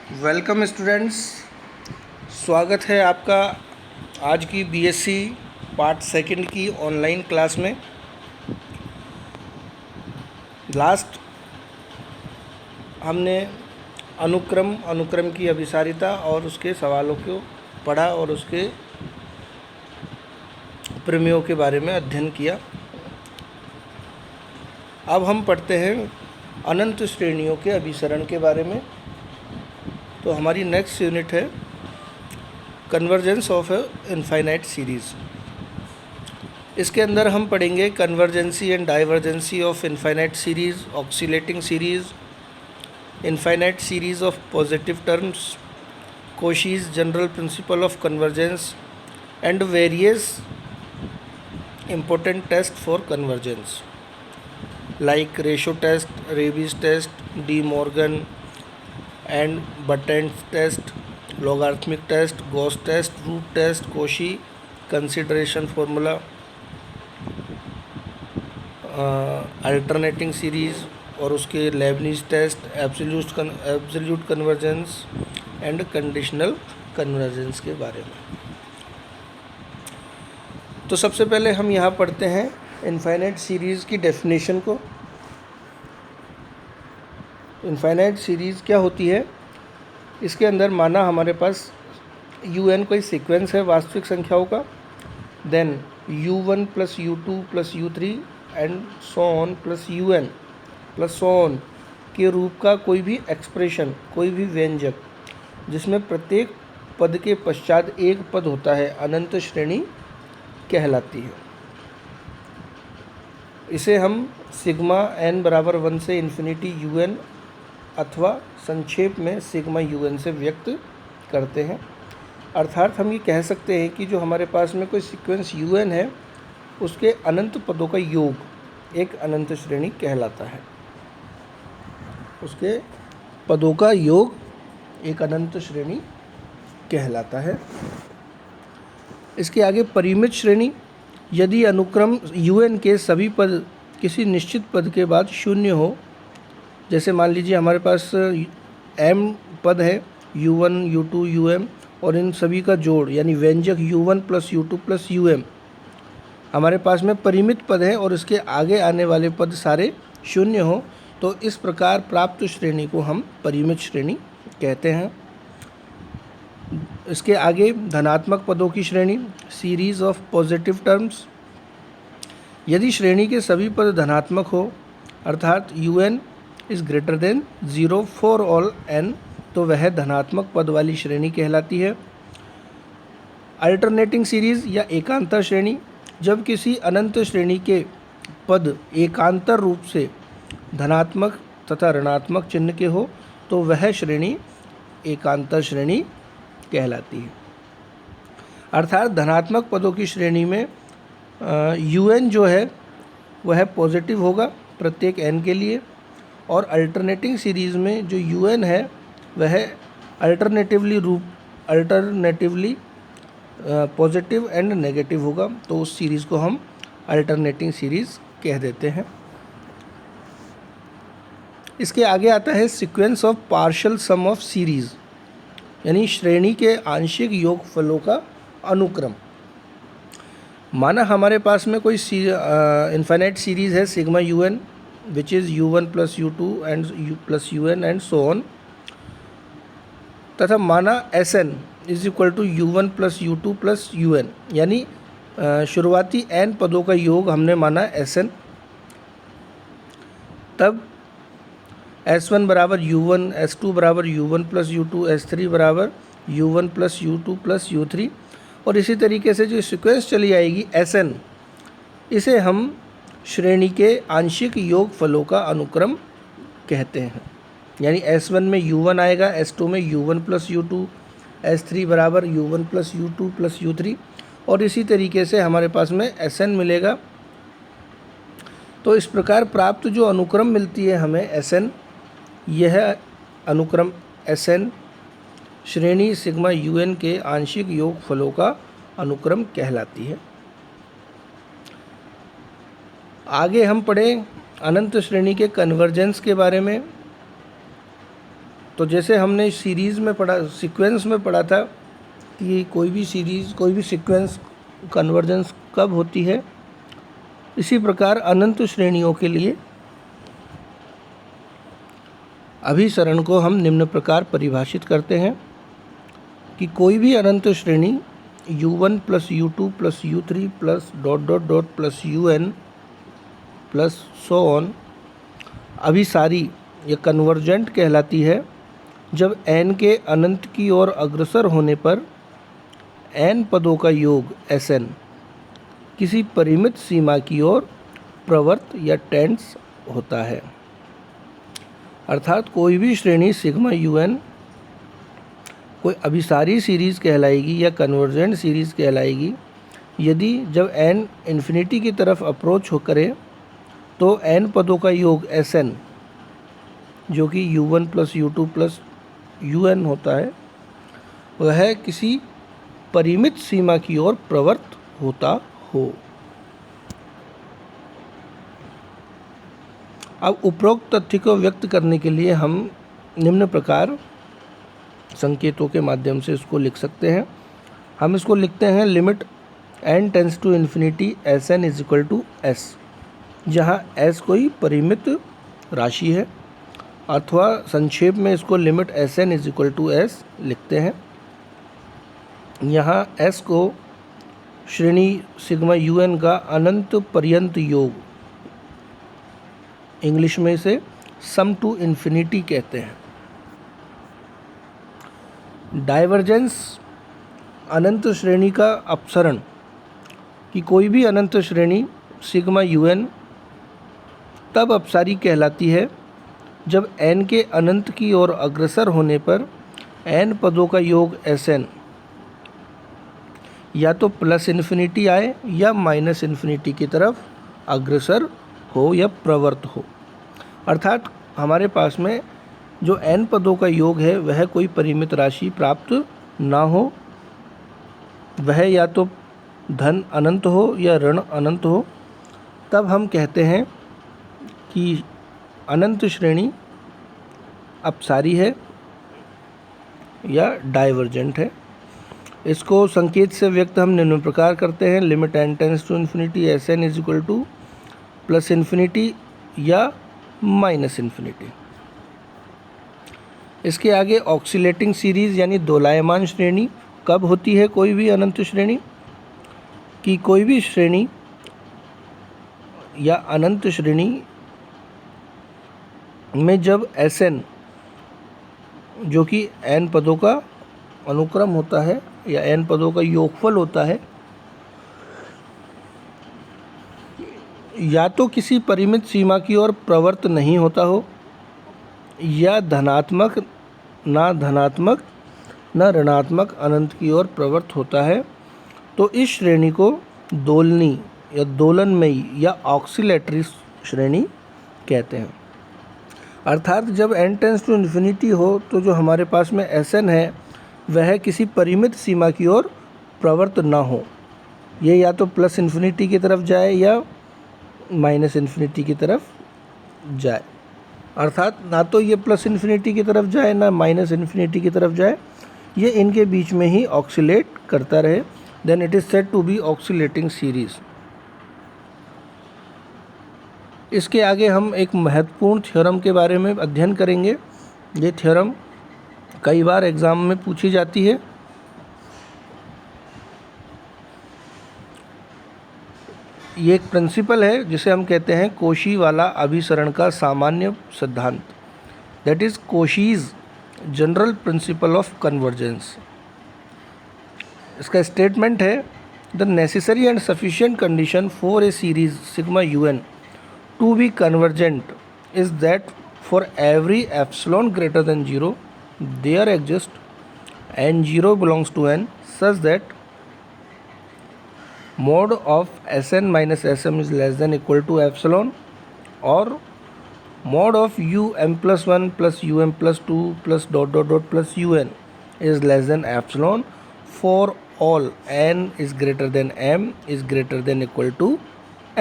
Welcome students, स्वागत है आपका आज की बीएससी पार्ट सेकंड की ऑनलाइन क्लास में। लास्ट हमने अनुक्रम की अभिसारिता और उसके सवालों को पढ़ा और उसके प्रमेयों के बारे में अध्ययन किया। अब हम पढ़ते हैं अनंत श्रेणियों के अभिसरण के बारे में। तो हमारी नेक्स्ट यूनिट है कन्वर्जेंस ऑफ इनफाइनाइट सीरीज़। इसके अंदर हम पढ़ेंगे convergency and divergency of infinite series, oscillating series, infinite series of positive terms, Cauchy's general principle of convergence and various important test for convergence like ratio test, Raabe's test, de Morgan and Bertrand's test, logarithmic test, Gauss test, root test, Cauchy consideration formula, alternating series और उसके Leibniz test, absolute convergence and conditional convergence के बारे में। तो सबसे पहले हम यहाँ पढ़ते हैं इनफाइनाइट सीरीज़ की डेफिनेशन को। इनफाइनाइट सीरीज़ क्या होती है? इसके अंदर माना हमारे पास un कोई सीक्वेंस है वास्तविक संख्याओं का, then u1 plus u2 plus u3 and so on plus un plus so on के रूप का कोई भी एक्सप्रेशन, कोई भी व्यंजक जिसमें प्रत्येक पद के पश्चात एक पद होता है, अनंत श्रेणी कहलाती है। इसे हम सिग्मा n बराबर 1 से इन्फिनिटी un अथवा संक्षेप में सिग्मा un से व्यक्त करते हैं। अर्थात हम ये कह सकते हैं कि जो हमारे पास में कोई सीक्वेंस un है उसके अनंत पदों का योग एक अनंत श्रेणी कहलाता है। उसके पदों का योग एक अनंत श्रेणी कहलाता है। इसके आगे परिमित श्रेणी, यदि अनुक्रम un के सभी पद किसी निश्चित पद के बाद शून्य हो, जैसे मान लीजिए हमारे पास m पद है u1 u2 um और इन सभी का जोड़ यानी व्यंजक u1 plus u2 plus um हमारे पास में परिमित पद है और इसके आगे आने वाले पद सारे शून्य हो, तो इस प्रकार प्राप्त श्रेणी को हम परिमित श्रेणी कहते हैं। इसके आगे धनात्मक पदों की श्रेणी, सीरीज ऑफ पॉजिटिव टर्म्स, यदि श्रेणी के सभी पद धनात्मक हो अर्थात un is greater than 0 for all n, तो वह धनात्मक पद वाली श्रेणी कहलाती है। अल्टरनेटिंग सीरीज़ या एकांतर श्रेणी, जब किसी अनंत श्रेणी के पद एकांतर रूप से धनात्मक तथा ऋणात्मक चिन्ह के हो, तो वह श्रेणी एकांतर श्रेणी कहलाती है। अर्थात धनात्मक पदों की श्रेणी में un जो है वह पॉजिटिव होगा प्रत्येक n के लिए, और अल्टरनेटिंग सीरीज़ में जो un है वह अल्टरनेटिवली पॉजिटिव एंड नेगेटिव होगा, तो उस सीरीज़ को हम अल्टरनेटिंग सीरीज़ कह देते हैं। इसके आगे आता है sequence of partial sum of series, यानी श्रेणी के आंशिक योगफलों का अनुक्रम। माना हमारे पास में कोई इनफाइनाइट सीरीज़ है sigma un which is u1 plus u2 and plus un and so on, तथा माना sn is equal to u1 plus u2 plus un, यानी शुरुआती n पदों का योग हमने माना sn। तब s1 बराबर u1, s2 बराबर u1 प्लस u2, s3 बराबर u1 plus u2 plus u3, और इसी तरीके से जो सीक्वेंस चली आएगी sn, इसे हम श्रेणी के आंशिक योगफलों का अनुक्रम कहते हैं। यानी s1 में u1 आएगा, s2 में u1 प्लस u2, s3 बराबर u1 plus u2 plus u3, और इसी तरीके से हमारे पास में sn मिलेगा। तो इस प्रकार प्राप्त जो अनुक्रम मिलती है हमें sn, यह अनुक्रम sn श्रेणी सिग्मा un के आंशिक योगफलों का अनुक्रम कहलाती है। आगे हम पढ़ें अनंत श्रेणी के कन्वर्जेंस के बारे में। तो जैसे हमने सीरीज़ में पढ़ा, सीक्वेंस में पढ़ा था कि कोई भी सीरीज़, कोई भी सीक्वेंस कन्वर्जेंस कब होती है, इसी प्रकार अनंत श्रेणियों के लिए अभिसरण को हम निम्न प्रकार परिभाषित करते हैं कि कोई भी अनंत श्रेणी u1 plus u2 plus u3 plus dot dot dot plus un plus so on अभिसारी या कन्वर्जेंट कहलाती है जब n के अनंत की ओर अग्रसर होने पर n पदों का योग Sn किसी परिमित सीमा की ओर प्रवर्त या टेंड्स होता है। अर्थात कोई भी श्रेणी सिग्मा un कोई अभिसारी सीरीज़ कहलाएगी या कन्वर्जेंट सीरीज़ कहलाएगी यदि जब n इन्फिनिटी की तरफ अप्रोच हो करे तो n पदों का योग Sn जो कि u1 plus u2 plus un होता है, वह किसी परिमित सीमा की ओर प्रवृत्त होता हो। अब उपरोक्त तथ्य को व्यक्त करने के लिए हम निम्न प्रकार संकेतों के माध्यम से इसको लिख सकते हैं। हम इसको लिखते हैं limit n tends to infinity Sn is equal to s, जहाँ s कोई परिमित राशि है, अथवा संक्षेप में इसको limit Sn is equal to s लिखते हैं। यहाँ s को श्रेणी सिग्मा un का अनंत पर्यंत योग, इंग्लिश में इसे सम टू इन्फिनिटी कहते हैं। डाइवर्जेंस अनंत श्रेणी का अपसरण कि कोई भी अनंत श्रेणी सिग्मा un तब अपसारी कहलाती है जब n के अनंत की ओर अग्रसर होने पर n पदों का योग Sn या तो प्लस इन्फिनिटी आए या माइनस इन्फिनिटी की तरफ अग्रसर हो या प्रवृत्त हो। अर्थात हमारे पास में जो n पदों का योग है वह कोई परिमित राशि प्राप्त ना हो, वह या तो धन अनंत हो या ऋण अनंत हो, तब हम कहते हैं कि अनंत श्रेणी अपसारी है या डाइवर्जेंट है। इसको संकेत से व्यक्त हम निम्न प्रकार करते हैं limit n tends to infinity Sn is equal to plus infinity या माइनस इन्फिनिटी। इसके आगे ऑक्सीलेटिंग सीरीज़ यानी दोलायमान श्रेणी कब होती है कोई भी अनंत श्रेणी, कि कोई भी श्रेणी या अनंत श्रेणी में जब Sn जो कि n पदों का अनुक्रम होता है या n पदों का योगफल होता है, या तो किसी परिमित सीमा की ओर प्रवृत्त नहीं होता हो या धनात्मक न ऋणात्मक अनंत की ओर प्रवृत्त होता है, तो इस श्रेणी को दोलनी या दोलनमयी या ऑक्सीलेटरी श्रेणी कहते हैं। अर्थात जब n टेंस टू इन्फिनिटी हो तो जो हमारे पास में Sn है वह किसी परिमित सीमा की ओर प्रवृत्त ना हो, ये या तो प्लस इन्फिनिटी की तरफ जाए या माइनस इन्फिनिटी की तरफ जाए। अर्थात ना तो ये प्लस इन्फिनिटी की तरफ जाए ना माइनस इन्फिनिटी की तरफ जाए, ये इनके बीच में ही ऑक्सीलेट करता रहे, then it is said to be oscillating series. इसके आगे हम एक महत्वपूर्ण थ्योरम के बारे में अध्ययन करेंगे। ये थ्योरम कई बार एग्ज़ाम में पूछी जाती है। ये एक प्रिंसिपल है जिसे हम कहते हैं कोशी वाला अभिसरण का सामान्य सिद्धांत, that is Cauchy's general principle of convergence. इसका स्टेटमेंट है the necessary and sufficient condition for a series sigma un to be convergent is that for every epsilon greater than 0 there exist n0 belongs to n such that mod of Sn minus Sm is less than equal to epsilon, or mod of um plus 1 plus um plus 2 plus dot dot dot plus un is less than epsilon for all n is greater than m is greater than equal to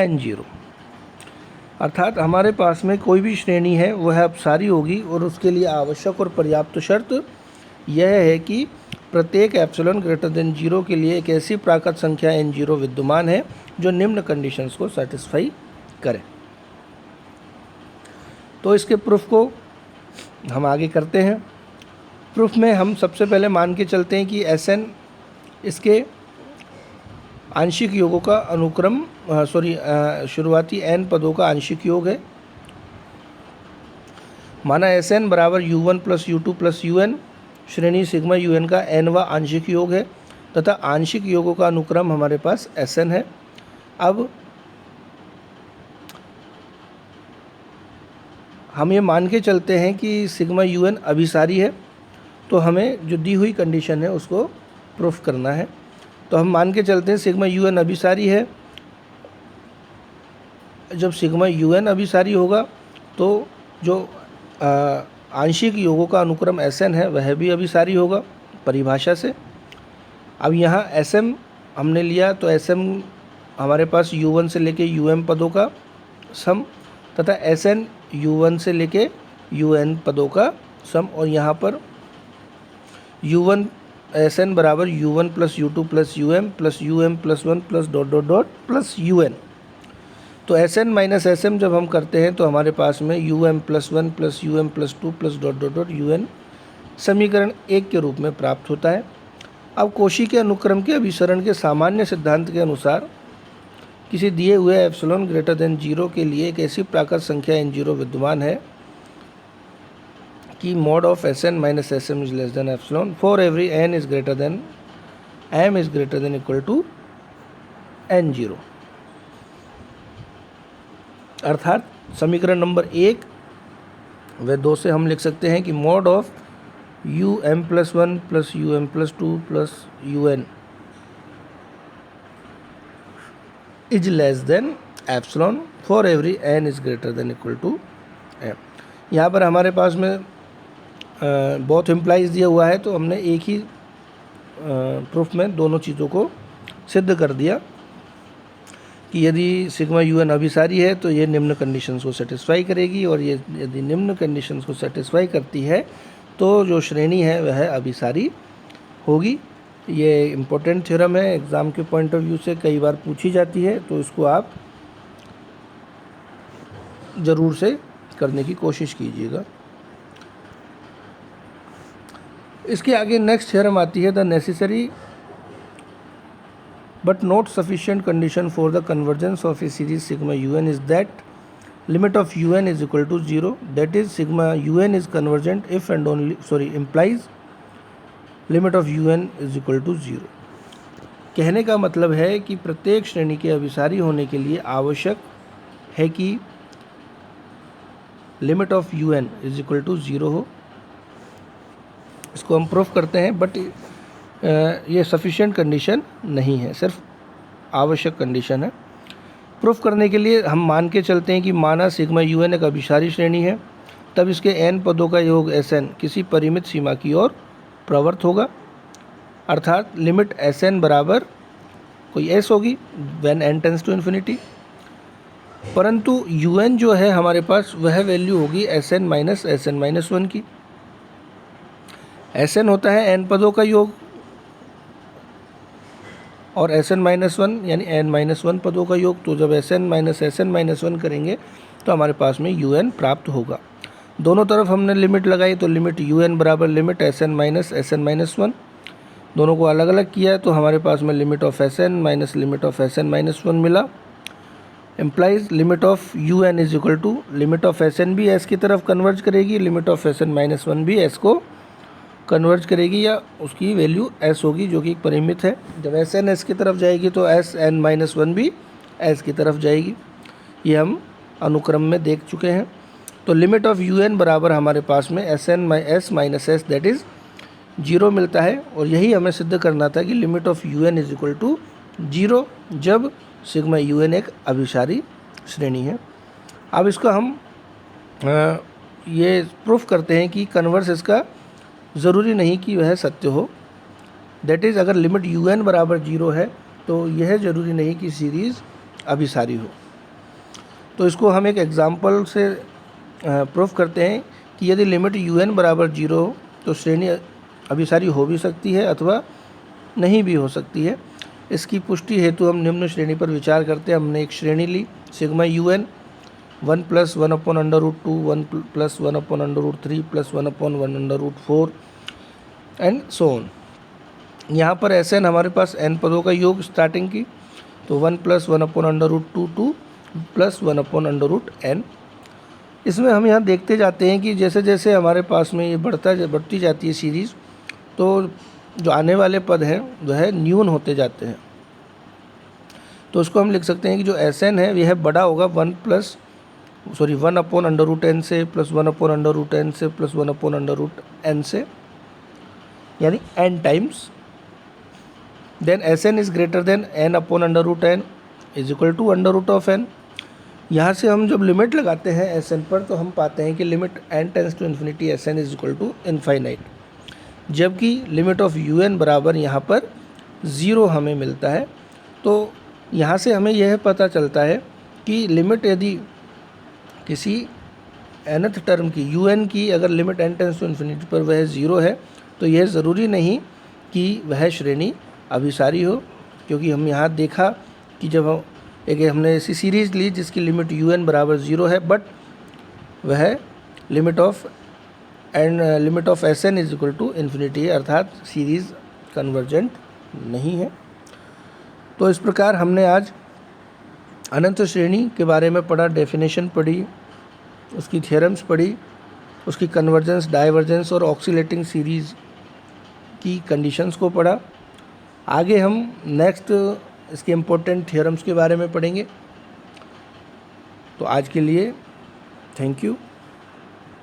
n0। अर्थात हमारे पास में कोई भी श्रेणी है वह अपसारी होगी और उसके लिए आवश्यक और पर्याप्त शर्त यह है कि प्रत्येक एप्सिलॉन ग्रेटर देन 0 के लिए एक ऐसी प्राकृत संख्या n0 विद्यमान है जो निम्न कंडीशंस को सेटिस्फाई करे। तो इसके प्रूफ को हम आगे करते हैं। प्रूफ में हम सबसे पहले मान के चलते हैं कि Sn इसके आंशिक योगों का अनुक्रम शुरुआती n पदों का आंशिक योग है। माना Sn बराबर u1 plus u2 plus un श्रेणी सिग्मा un का nवा आंशिक योग है तथा आंशिक योगों का अनुक्रम हमारे पास Sn है। अब हम ये मान के चलते हैं कि सिग्मा un अभिसारी है, तो हमें जो दी हुई कंडीशन है उसको प्रूफ करना है। तो हम मान के चलते हैं सिग्मा un अभिसारी है। जब सिग्मा un अभिसारी होगा तो जो आंशिक योगों का अनुक्रम Sn है वह भी अभिसारी होगा परिभाषा से। अब यहाँ Sm हमने लिया तो Sm हमारे पास u1 से लेके um पदों का सम तथा Sn u1 से लेके un पदों का सम, और यहाँ पर u1 Sn बराबर u1 plus u2 plus um plus 1 plus dot dot dot plus un। तो Sn माइनस Sm जब हम करते हैं तो हमारे पास में um plus 1 plus um plus 2 plus dot dot dot un समीकरण 1 के रूप में प्राप्त होता है। अब कोशी के अनुक्रम के अभिसरण के सामान्य सिद्धांत के अनुसार किसी दिए हुए एप्सिलॉन ग्रेटर देन 0 के लिए एक ऐसी प्राकृत संख्या n0 विद्यमान है कि mod of Sn minus Sm is less than epsilon for every n is greater than m is greater than equal to n0। अर्थात समीकरण नंबर 1 व 2 से हम लिख सकते हैं कि mod of um plus 1 plus um plus 2 plus un is less than epsilon for every n is greater than equal to m। यहाँ पर हमारे पास में बोथ इम्प्लाइज दिया हुआ है, तो हमने एक ही प्रूफ में दोनों चीज़ों को सिद्ध कर दिया कि यदि सिग्मा un अभिसारी है तो ये निम्न कंडीशंस को सेटिस्फाई करेगी, और ये यदि निम्न कंडीशंस को सेटिस्फाई करती है तो जो श्रेणी है वह अभिसारी होगी। ये इम्पोर्टेंट थ्योरम है, एग्ज़ाम के पॉइंट ऑफ व्यू से कई बार पूछी जाती है, तो इसको आप ज़रूर से करने की कोशिश कीजिएगा। इसके आगे नेक्स्ट थ्योरम आती है the necessary but not sufficient condition for the convergence of a series sigma un is that limit of un is equal to 0, that is sigma un is convergent if and only implies limit of un is equal to 0। कहने का मतलब है कि प्रत्येक श्रेणी के अभिसारी होने के लिए आवश्यक है कि limit of un is equal to 0 हो। इसको हम प्रूफ करते हैं, बट ये सफिशिएंट कंडीशन नहीं है, सिर्फ आवश्यक कंडीशन है। प्रूफ करने के लिए हम मान के चलते हैं कि माना सिग्मा un एक अभिसारी श्रेणी है, तब इसके n पदों का योग Sn किसी परिमित सीमा की ओर प्रवृत्त होगा। अर्थात लिमिट Sn बराबर कोई s होगी when n tends to infinity, परंतु un जो है हमारे पास वह वैल्यू होगी Sn माइनस Sn माइनस 1 की। Sn होता है n पदों का योग और Sn माइनस 1 यानी n माइनस 1 पदों का योग। तो जब Sn माइनस Sn माइनस 1 करेंगे तो हमारे पास में un प्राप्त होगा। दोनों तरफ हमने लिमिट लगाई तो लिमिट un बराबर limit Sn minus Sn minus 1, दोनों को अलग अलग किया तो हमारे पास में limit of Sn minus limit of Sn minus 1 मिला। Implies limit of un is equal to limit of Sn भी s की तरफ कन्वर्ज करेगी, लिमिट ऑफ Sn माइनस 1 भी s को कन्वर्ज करेगी, या उसकी वैल्यू s होगी जो कि एक परिमित है। जब Sn s की तरफ जाएगी तो Sn माइनस 1 भी s की तरफ जाएगी। ये हम अनुक्रम में देख चुके हैं। तो लिमिट ऑफ un बराबर हमारे पास में Sn s minus s that is 0 मिलता है, और यही हमें सिद्ध करना था कि limit of un is equal to 0 जब सिग्मा un एक अभिसारी श्रेणी है। अब इसको हम ये प्रूफ करते हैं कि कन्वर्स इसका ज़रूरी नहीं कि वह सत्य हो। दैट इज़ अगर लिमिट un बराबर 0 है तो यह ज़रूरी नहीं कि सीरीज़ अभिसारी हो। तो इसको हम एक एग्जांपल से प्रूव करते हैं कि यदि लिमिट un बराबर 0 हो तो श्रेणी अभिसारी हो भी सकती है अथवा नहीं भी हो सकती है। इसकी पुष्टि हेतु हम निम्न श्रेणी पर विचार करते हैं। हमने एक श्रेणी ली sigma un 1 + 1/√2 1 + 1/√3 + 1/1/4 and so on. यहाँ पर Sn हमारे पास n पदों का योग स्टार्टिंग की, तो 1 + 1/√2 2 + 1/√n। इसमें हम यहाँ देखते जाते हैं कि जैसे जैसे हमारे पास में ये बढ़ती जाती है सीरीज़, तो जो आने वाले पद हैं वह न्यून होते जाते हैं। तो उसको हम लिख सकते हैं कि जो Sn है यह बड़ा होगा 1/√n से + 1/√n से + 1/√n से, यानी n times. Then Sn is greater than n/√n is equal to √n। यहाँ से हम जब लिमिट लगाते हैं Sn पर तो हम पाते हैं कि limit n tends to infinity Sn is equal to infinite, जबकि लिमिट ऑफ un बराबर यहाँ पर 0 हमें मिलता है। तो यहाँ से हमें यह पता चलता है कि लिमिट यदि किसी nth टर्म की un की अगर limit n tends to infinity पर वह 0 है तो यह ज़रूरी नहीं कि वह श्रेणी अभिसारी हो, क्योंकि हम यहाँ देखा कि जब हमने ऐसी सीरीज़ ली जिसकी लिमिट un बराबर 0 है, बट वह limit of Sn is equal to infinity है, अर्थात सीरीज़ कन्वर्जेंट नहीं है। तो इस प्रकार हमने आज अनंत श्रेणी के बारे में पढ़ा, डेफिनेशन पढ़ी, उसकी थ्योरम्स पढ़ी, उसकी कन्वर्जेंस, डाइवर्जेंस और ऑक्सीलेटिंग सीरीज़ की कंडीशंस को पढ़ा। आगे हम नेक्स्ट इसके इम्पोर्टेंट थ्योरम्स के बारे में पढ़ेंगे। तो आज के लिए थैंक यू।